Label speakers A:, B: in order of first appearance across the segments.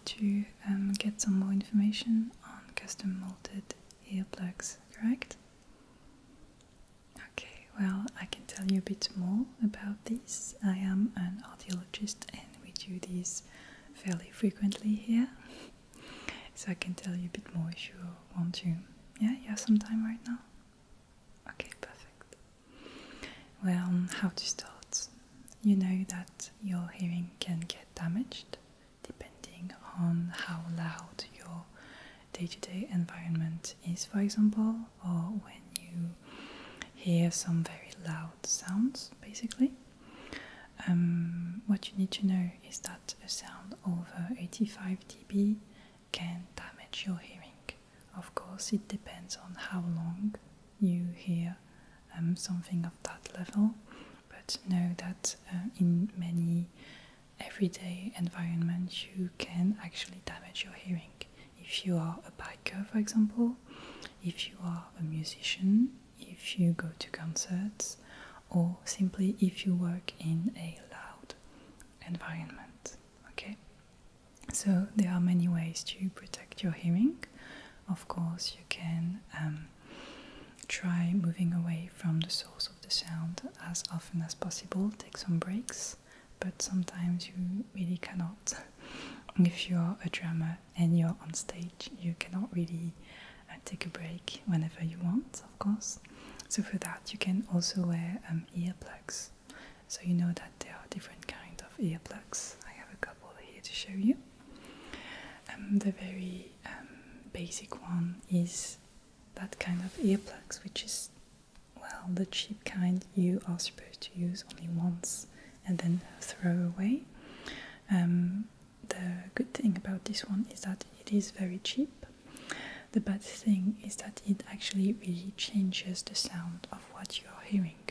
A: to get some more information on custom molded earplugs, correct? Okay, well, I can tell you a bit more about this. I am an audiologist and we do these fairly frequently here. So I can tell you a bit more if you want to. Yeah, you have some time right now? Okay, perfect. Well, how to start? You know that your hearing can get damaged depending on how loud your day-to-day environment is, for example, or when you hear some very loud sounds, basically. What you need to know is that a sound over 85 dB can damage your hearing. Of course, it depends on how long you hear something of that level, but know that in many everyday environments you can actually damage your hearing. If you are a biker, for example, if you are a musician, if you go to concerts, or simply if you work in a loud environment. Okay, so there are many ways to protect your hearing. Of course, you can try moving away from the source of the sound as often as possible, take some breaks, but sometimes you really cannot. If you are a drummer and you're on stage, you cannot really take a break whenever you want, of course. So for that you can also wear earplugs. So you know that there are different kinds of earplugs. I have a couple here to show you. The very basic one is that kind of earplugs, which is, well, the cheap kind you are supposed to use only once and then throw away. The good thing about this one is that it is very cheap. The bad thing is that it actually really changes the sound of what you are hearing.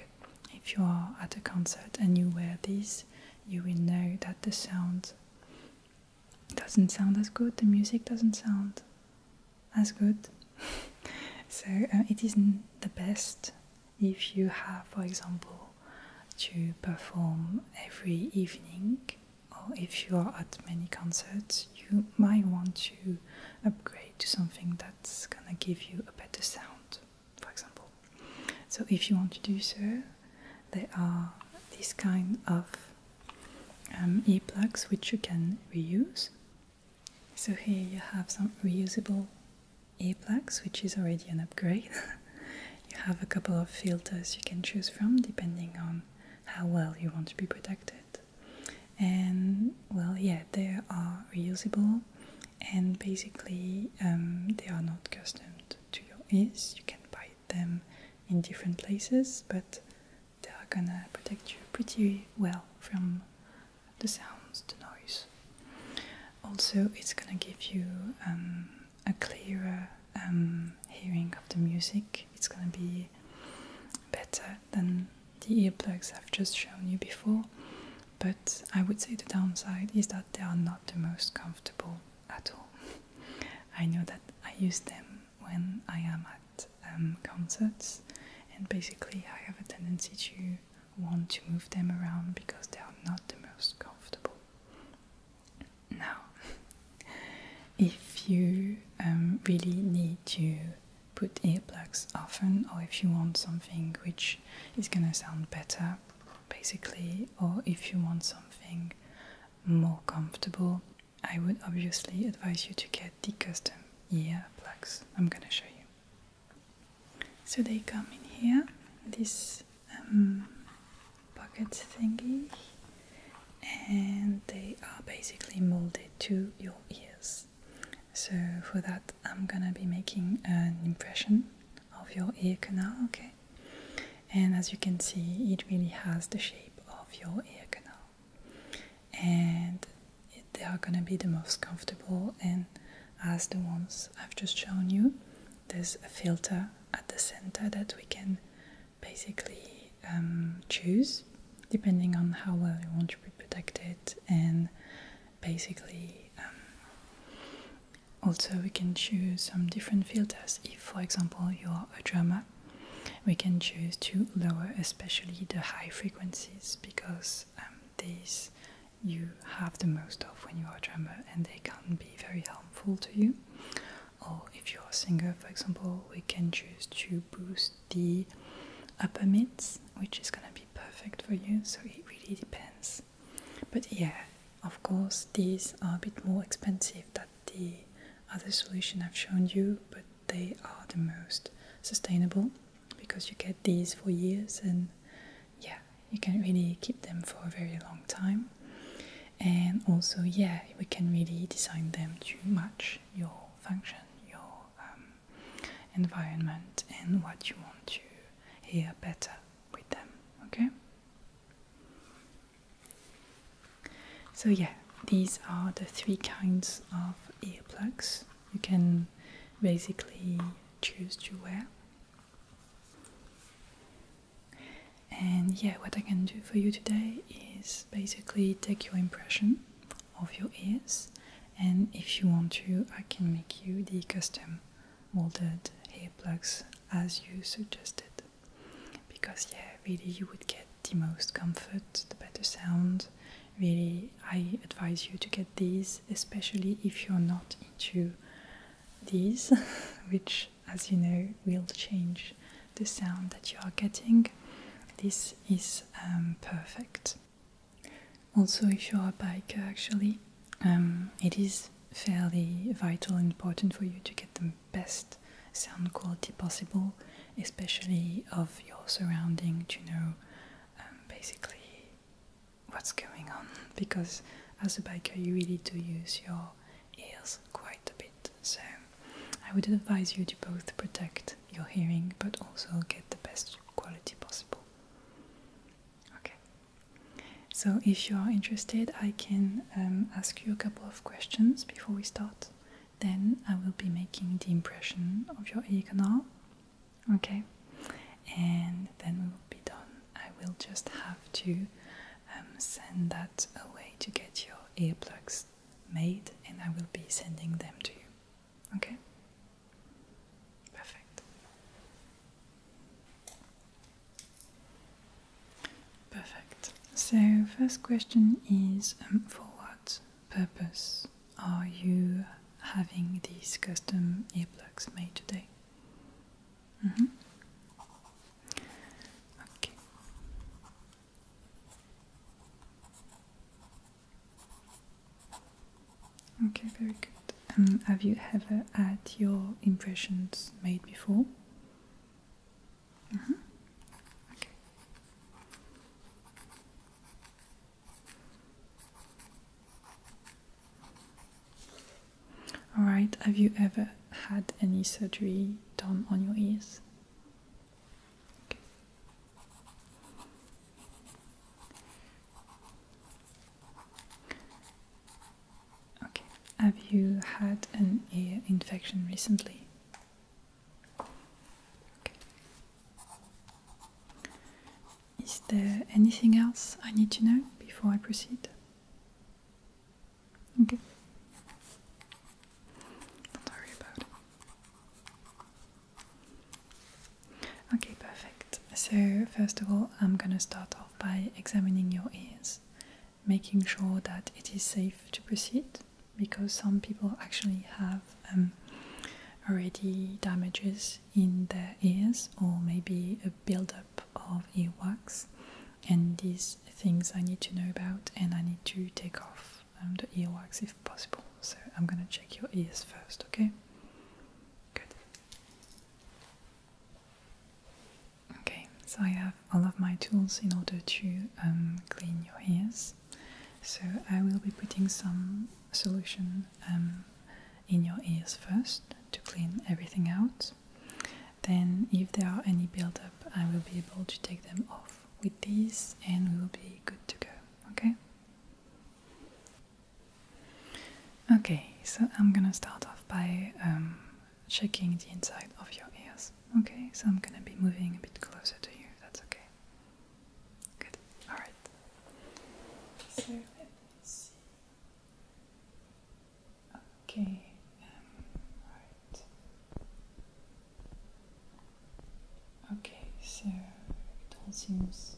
A: If you are at a concert and you wear these, you will know that the sound doesn't sound as good, the music doesn't sound as good. So it isn't the best if you have, for example, to perform every evening, or if you are at many concerts, you might want to upgrade to something that's gonna give you a better sound, for example. So if you want to do so, there are this kind of earplugs which you can reuse. So here you have some reusable earplugs, which is already an upgrade. You have a couple of filters you can choose from depending on how well you want to be protected. And well, yeah, they are reusable, and basically they are not customed to your ears. You can buy them in different places, but they are gonna protect you pretty well from the sounds, the noise. Also, it's gonna give you a clearer hearing of the music. It's gonna be better than the earplugs I've just shown you before, but I would say the downside is that they are not the most comfortable at all. I know that I use them when I am at concerts, and basically I have a tendency to want to move them around because they are not the most comfortable. Now, if you really need to put earplugs often, or if you want something which is gonna sound better, basically, or if you want something more comfortable, I would obviously advise you to get the custom earplugs I'm gonna show you. So they come in here, this pocket thingy, and they are basically molded to your ears. So for that I'm gonna be making an impression of your ear canal, okay? And as you can see, it really has the shape of your ear canal, and they are gonna be the most comfortable. And as the ones I've just shown you, there's a filter at the center that we can basically choose depending on how well you want to be protected. And basically also we can choose some different filters. If, for example, you are a drummer, we can choose to lower especially the high frequencies, because these you have the most of when you are a drummer, and they can be helpful to you. Or if you're a singer, for example, we can choose to boost the upper mids, which is gonna be perfect for you, so it really depends. But yeah, of course, these are a bit more expensive than the other solution I've shown you, but they are the most sustainable because you get these for years, and yeah, you can really keep them for a very long time. And also, yeah, we can really design them to match your function, your environment, and what you want to hear better with them, okay? So yeah, these are the 3 kinds of earplugs you can basically choose to wear. And yeah, what I can do for you today is basically take your impression of your ears, and if you want to, I can make you the custom molded earplugs as you suggested. Because yeah, really you would get the most comfort, the better sound. Really, I advise you to get these, especially if you're not into these, which, as you know, will change the sound that you are getting. This is perfect. Also, if you're a biker, actually, it is fairly vital and important for you to get the best sound quality possible, especially of your surrounding, to know basically what's going on, because as a biker you really do use your ears quite a bit. So I would advise you to both protect your hearing but also get the best quality possible. Okay, so if you are interested, I can ask you a couple of questions before we start. Then I will be making the impression of your ear canal. Okay, and then we will be done. I will just have to send that away to get your earplugs made, and I will be sending them to you. Okay? Perfect. Perfect. So, first question is for what purpose are you having these custom earplugs made today? Okay. Okay, very good. Have you ever had your impressions made before? Okay. Alright, have you ever had any surgery done on your ears? Okay. Okay. Have you had an ear infection recently? Okay. Is there anything else I need to know before I proceed? Okay. Don't worry about it. Okay, perfect. So, first of all, I'm gonna start off by examining your ears, making sure that it is safe to proceed, because some people actually have already damages in their ears, or maybe a buildup of earwax, and these things I need to know about, and I need to take off the earwax if possible. So I'm gonna check your ears first, okay? Good. Okay, so I have all of my tools in order to clean your ears. So I will be putting some solution in your ears first to clean everything out. Then if there are any buildup, I will be able to take them off with these and we will be good to go, okay? Okay, so I'm gonna start off by checking the inside of your ears. Okay, so I'm gonna be moving a bit closer to you, that's okay. Good, alright. So let me see. Okay, alright. Okay, so it all seems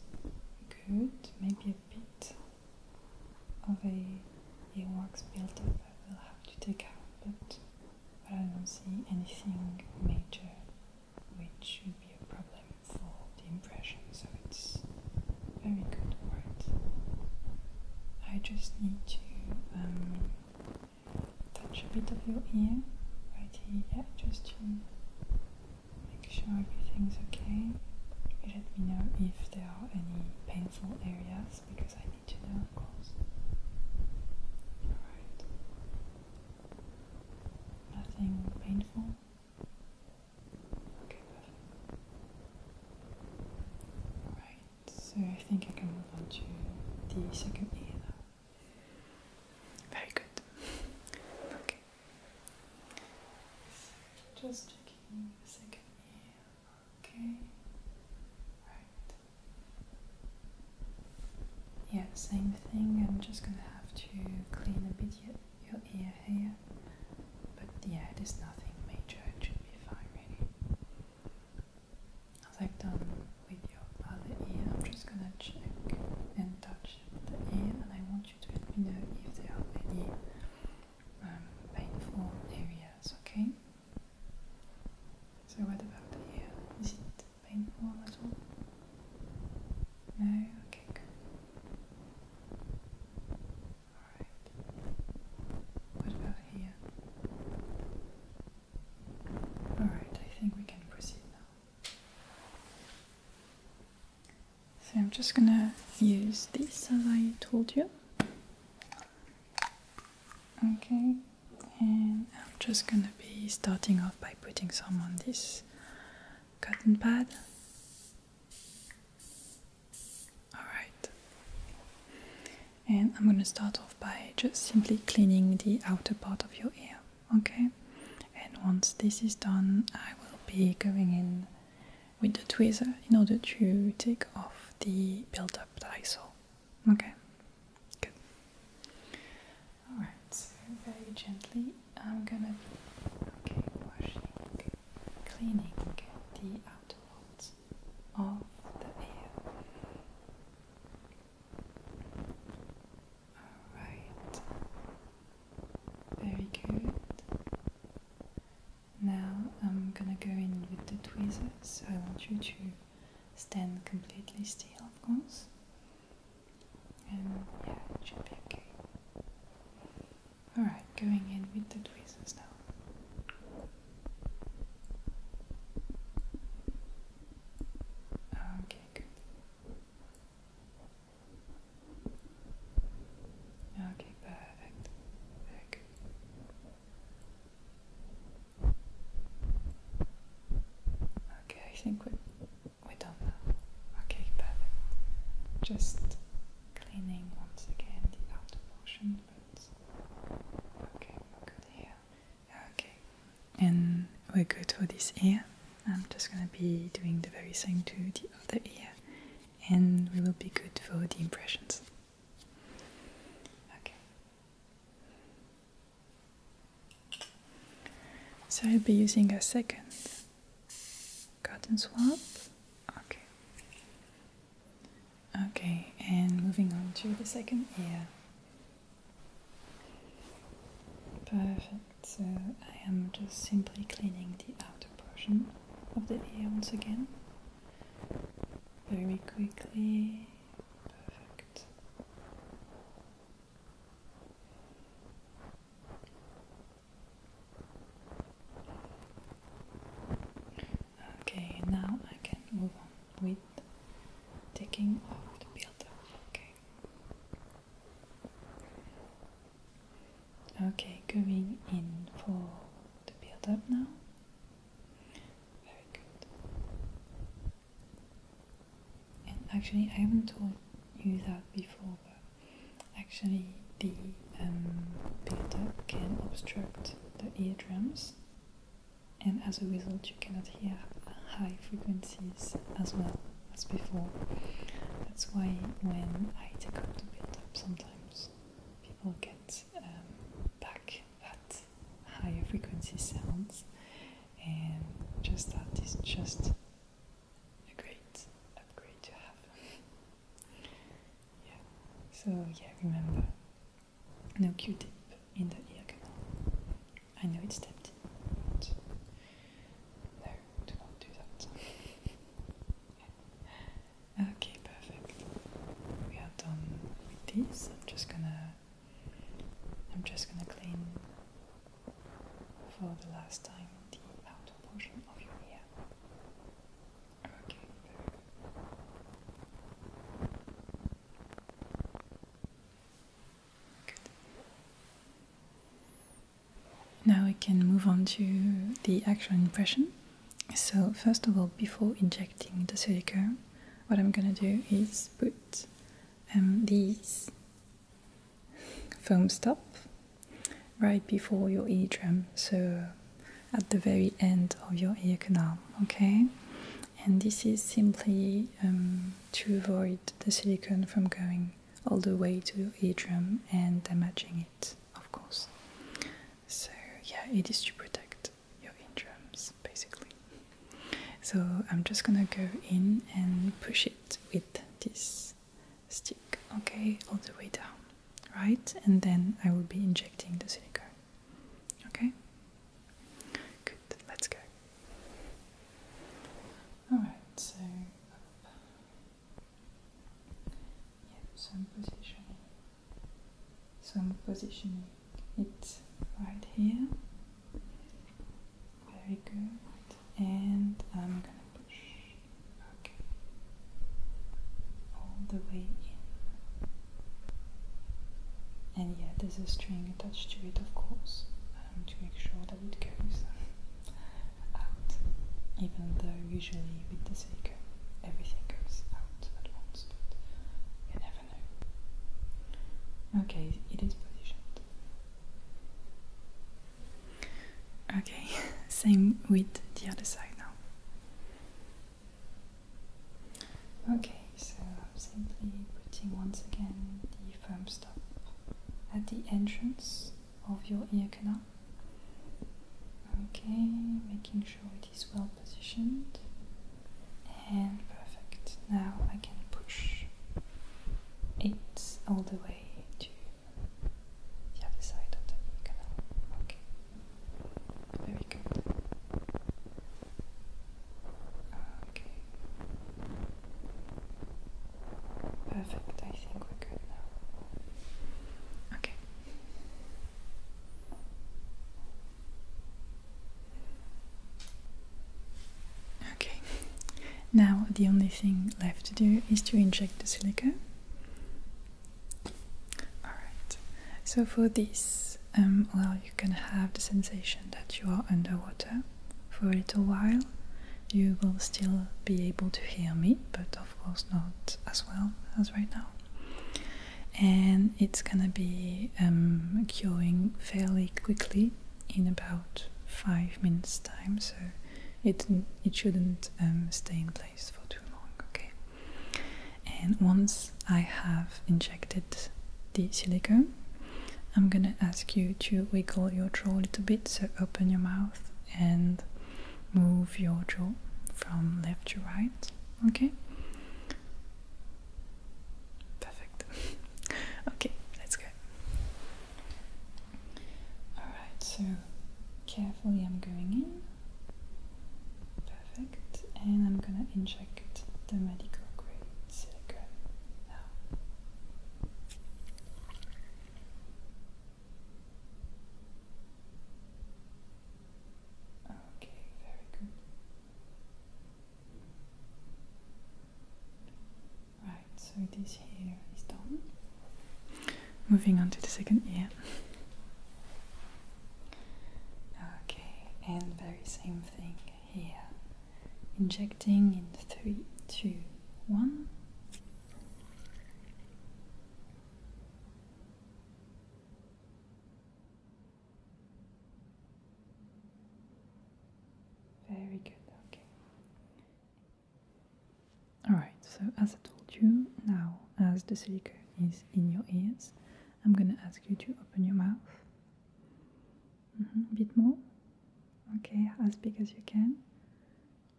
A: good. Maybe a bit of a earwax buildup I will have to take out, but a bit of your ear right here, yeah, just to make sure everything's okay. You let me know if there are any painful areas, because I need to know, of course. Alright. Nothing painful? Okay, perfect. Alright, so I think I can move on to the second ear now. Very good. Okay. So just checking the second ear. Okay. Right. Yeah, same thing. I'm just gonna have to clean a bit your ear here. But yeah, it is nothing major. It should be fine, really. As I've done with your other ear, I'm just gonna check and touch the ear, and I want you to let me know if there are any painful areas, okay? So what about the ear? Is it painful at all? No? Okay, good. Alright. What about here? Alright, I think we can proceed now. So I'm just gonna use this as I told you. Okay, and I'm just gonna be starting off by putting some on this cotton pad. Alright, and I'm gonna start off by just simply cleaning the outer part of your ear, okay? And once this is done, I will be going in with the tweezer in order to take off the build-up that I saw, okay? Good. Alright, so very gently I'm gonna be washing, cleaning the outer parts of the ear. Alright, very good. Now I'm gonna go in with the tweezers, so I want you to stand completely still, of course. And yeah, it should be okay. Alright, going in with the tweezers now. Okay, good. Okay, perfect. Very good. Okay, I think we're done now. Okay, perfect. Just cleaning once again the outer portion, but okay, we're good here. Okay, and we're good for this ear. I'm just gonna be doing the very same to the other ear, and we will be good for the impressions. Okay. So I'll be using a second cotton swab. Okay. Okay, and moving on to the second ear. Perfect. So I am just simply cleaning the outer portion of the ear once again. Very quickly. Perfect. Okay, now I can move on with taking off the build-up. Okay. Okay, going in for the build-up now. Very good. And actually, I haven't told you that before, but actually the build-up can obstruct the eardrums, and as a result you cannot hear high frequencies as well as before. That's why when I take out the build-up, sometimes people get back at higher frequency sounds, and just that is just a great upgrade to have. Yeah. So yeah, remember, no Q-tip in the ear canal. I know it's tempting, but no, do not do that. Okay, perfect. We are done with this. I'm just gonna clean Now we can move on to the actual impression. So first of all, before injecting the silicone, what I'm gonna do is put these foam stop right before your eardrum, so at the very end of your ear canal, okay? And this is simply to avoid the silicone from going all the way to your eardrum and damaging it, of course. So yeah, it is to protect your eardrums, basically. So I'm just gonna go in and push it with this stick, okay, all the way down, right? And then I will be injecting the silicone, okay? Good, let's go. Alright, so up. Yep, some positioning it right here. Very good. And I'm gonna push, okay, all the way in. And yeah, there's a string attached to it, of course, to make sure that it goes out, even though usually with the silicone everything goes out at once, but you never know. Okay, it is positioned. Okay, same with the other side now. Okay, so I'm simply putting once again the foam stop at the entrance of your ear canal. Okay, making sure it is well positioned and perfect. Now I can push it all the way to the other side of the ear canal. Okay, very good. Okay, perfect. I think we're good now. Okay. Okay, now the only thing left to do is to inject the silicone. Alright, so for this, well, you can have the sensation that you are underwater for a little while. You will still be able to hear me, but of course not as well as right now. And it's gonna be curing fairly quickly in about 5 minutes time, so it shouldn't stay in place for too long, okay? And once I have injected the silicone, I'm gonna ask you to wiggle your jaw a little bit, so open your mouth and move your jaw from left to right, okay? Perfect. Okay, let's go. Alright, so carefully I'm going in. Perfect. And I'm gonna inject the medical grade silicone now. Okay, very good. Right, so this here is done. Moving on to the second ear. Okay, and very same thing here. Injecting in 3, 2, 1. Very good, okay. Alright, so as I told you, now as the silicone is in your ears, I'm gonna ask you to open your mouth. A bit more. Okay, as big as you can.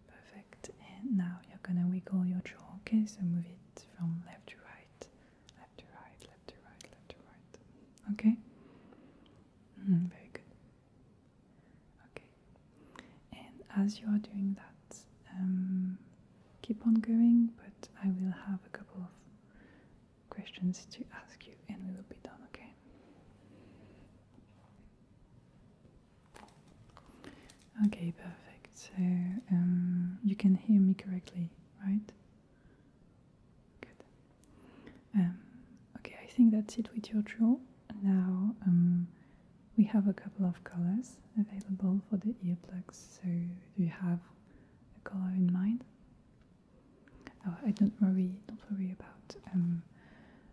A: Perfect. And now you're gonna wiggle your jaw, okay? So move it from left to right, left to right, left to right, left to right. Okay? Very good. Okay. And as you are doing that, keep on going, but I will have a couple of questions to ask you and we will be done, okay? Okay, perfect. So you can hear me correctly, right? Good. Okay, I think that's it with your jaw. Now we have a couple of colors available for the earplugs. So do you have a color in mind? Oh, don't worry about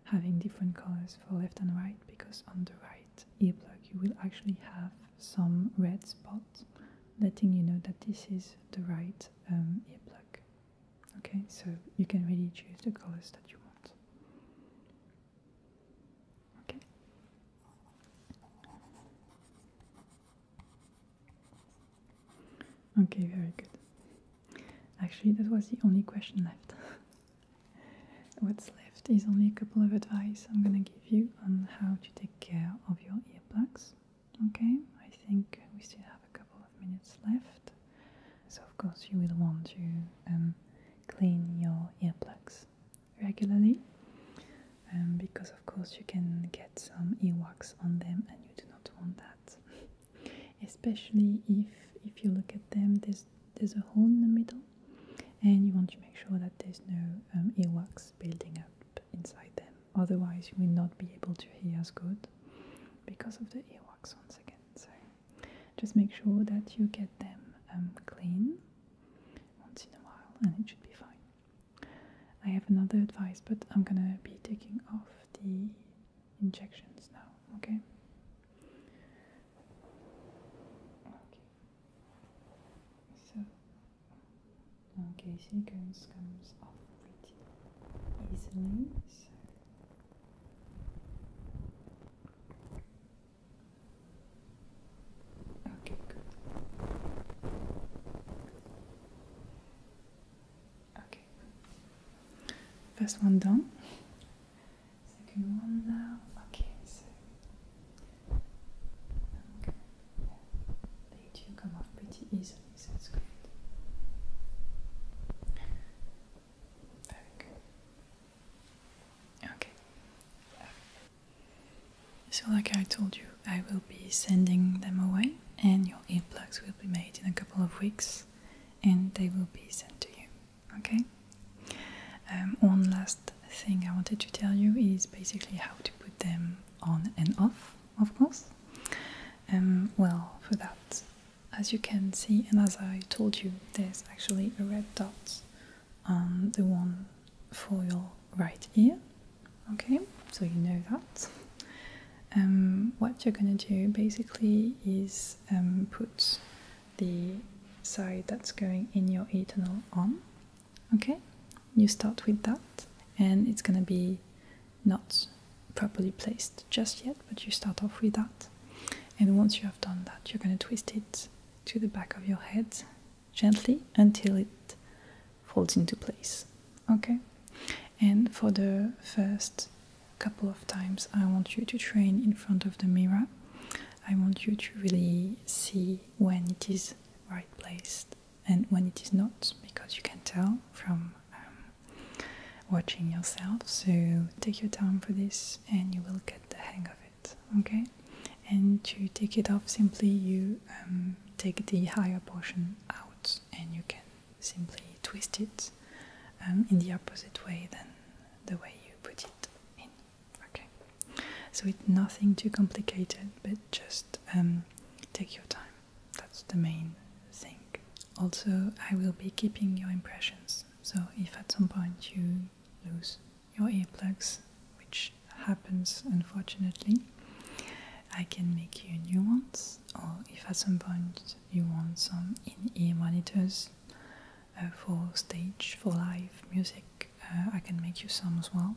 A: having different colors for left and right, because on the right earplug you will actually have some red spots letting you know that this is the right earplug. Okay, so you can really choose the colors that you want. Okay. Okay, very good. Actually, that was the only question left. What's left is only a couple of advice I'm gonna give you on how to take care of your earplugs. Okay, I think we still have a couple of minutes left. So of course you will want to clean your earplugs regularly, because of course you can get some earwax on them and you do not want that. Especially if you look at them, there's a hole in the middle, and you want to make sure that there's no earwax building up inside them. Otherwise you will not be able to hear as good because of the earwax once again. So just make sure that you get them clean once in a while and it should be fine. I have another advice, but I'm gonna be taking off the injections now, okay? Okay, sequence comes off pretty easily. So okay, good. Okay. First one done. Second one now. Okay, so they do come off pretty easily, so it's good. So like I told you, I will be sending them away, and your earplugs will be made in a couple of weeks and they will be sent to you, okay? One last thing I wanted to tell you is basically how to put them on and off, of course. Well, for that, as you can see, and as I told you, there's actually a red dot on the one for your right ear, okay? So you know that. What you're going to do basically is put the side that's going in your ear tunnel on, okay? You start with that, and it's going to be not properly placed just yet, but you start off with that. And once you have done that, you're going to twist it to the back of your head gently until it falls into place, okay? And for the first couple of times, I want you to train in front of the mirror. I want you to really see when it is right placed and when it is not, because you can tell from watching yourself. So take your time for this and you will get the hang of it, okay? And to take it off, simply you take the higher portion out and you can simply twist it in the opposite way than the way you put it in, okay? So it's nothing too complicated, but just take your time. That's the main thing. Also, I will be keeping your impressions, so if at some point you lose your earplugs, which happens unfortunately, I can make you new ones, or if at some point you want some in-ear monitors for stage, for live music, I can make you some as well,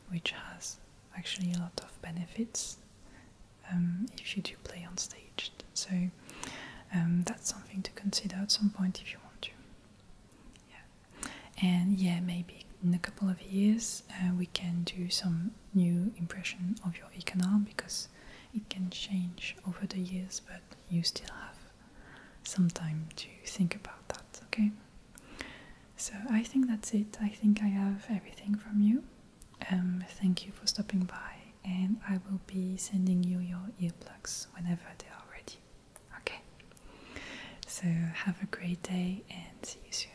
A: which has actually a lot of benefits if you do play on stage. So that's something to consider at some point if you want to. Yeah. And yeah, maybe in a couple of years we can do some new impression of your ear canal, because it can change over the years, but you still have some time to think about that, okay? So I think that's it. I think I have everything from you. Thank you for stopping by, and I will be sending you your earplugs whenever they are ready, okay? So have a great day and see you soon.